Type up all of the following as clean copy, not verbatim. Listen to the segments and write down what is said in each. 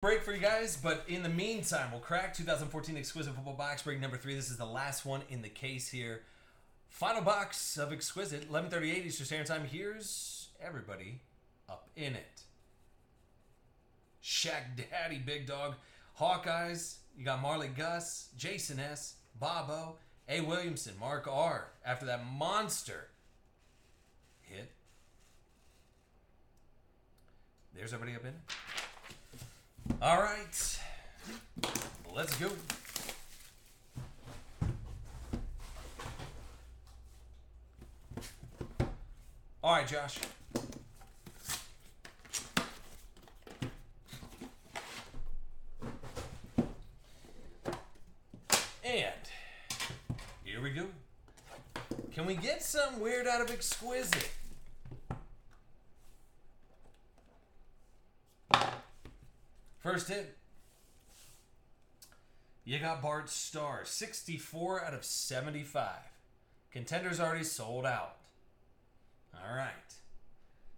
Break for you guys, but in the meantime, we'll crack 2014 Exquisite Football Box Break number 3. This is the last one in the case here. Final box of Exquisite, 11:38 Eastern Standard Time. Here's everybody up in it. Shaq Daddy, Big Dog. Hawkeyes, you got Marley Gus, Jason S., Bobo, A. Williamson, Mark R. After that monster hit. There's everybody up in it. All right, let's go. All right, Josh. And here we go. Can we get some weird out of Exquisite? First hit. You got Bart Starr, 64 out of 75. Contenders already sold out. All right.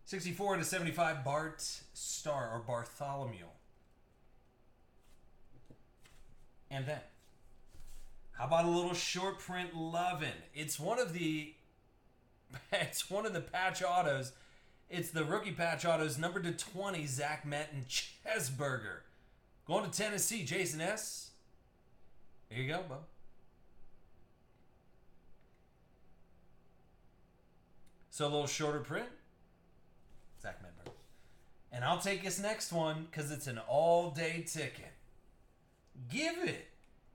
64 out of 75, Bart Starr, or Bartholomew. And then, how about a little short print lovin'? It's one of the patch autos. It's the rookie patch autos, number to 20, Zach Metton Chesburger. Going to Tennessee, Jason S. There you go, bub. So a little shorter print, Zach Metton. And I'll take this next one because it's an all-day ticket. Give it.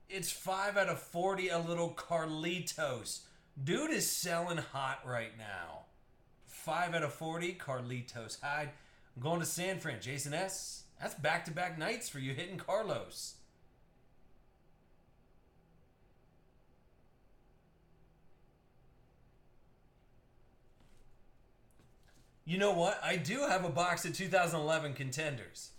It's 5 out of 40, a little Carlitos. Dude is selling hot right now. 5 out of 40, Carlitos Hyde. I'm going to San Fran. Jason S. That's back-to-back nights for you hitting Carlos. You know what? I do have a box of 2011 Contenders.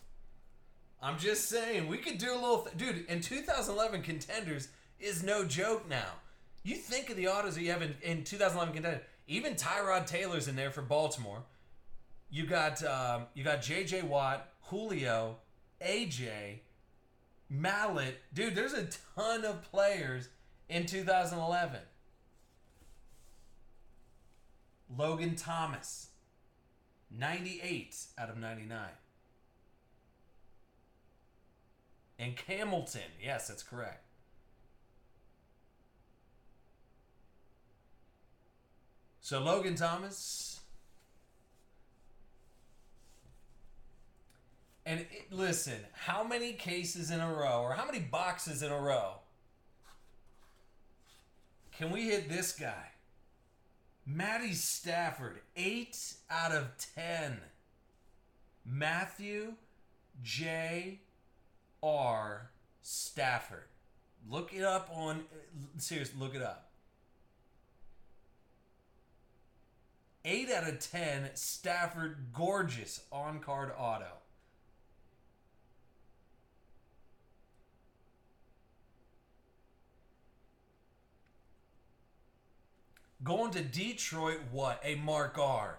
I'm just saying, we could do a little... Dude, and 2011 Contenders is no joke now. You think of the autos that you have in 2011 Contenders. Even Tyrod Taylor's in there for Baltimore. You got J.J. Watt, Julio, A.J., Mallet. Dude, there's a ton of players in 2011. Logan Thomas, 98 out of 99. And Hamilton, yes, that's correct. So Logan Thomas. And listen, how many cases in a row, or how many boxes in a row can we hit this guy? Matty Stafford, 8 out of 10. Matthew J. R. Stafford. Look it up on, seriously, look it up. 8 out of 10, Stafford, gorgeous on-card auto. Going to Detroit, what? A Mark R.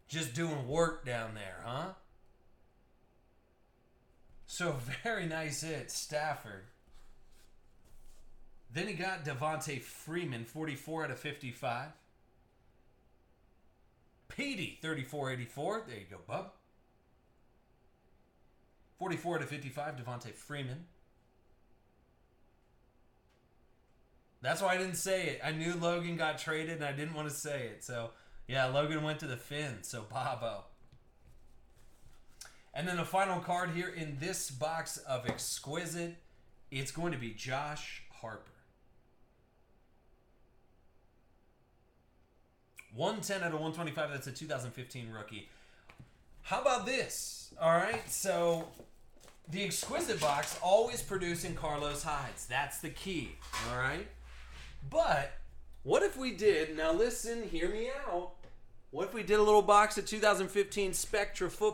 Just doing work down there, huh? So, very nice hit, Stafford. Then he got Devontae Freeman, 44 out of 55. Petey, 34-84. There you go, bub. 44 out of 55, Devontae Freeman. That's why I didn't say it. I knew Logan got traded, and I didn't want to say it. So, yeah, Logan went to the Fins, so Bobo. And then the final card here in this box of Exquisite, it's going to be Josh Harper. 110 out of 125. That's a 2015 rookie. How about this? All right, so the Exquisite box always producing Carlos Hydes. That's the key, all right? But what if we did, now listen, hear me out. What if we did a little box of 2015 Spectra football?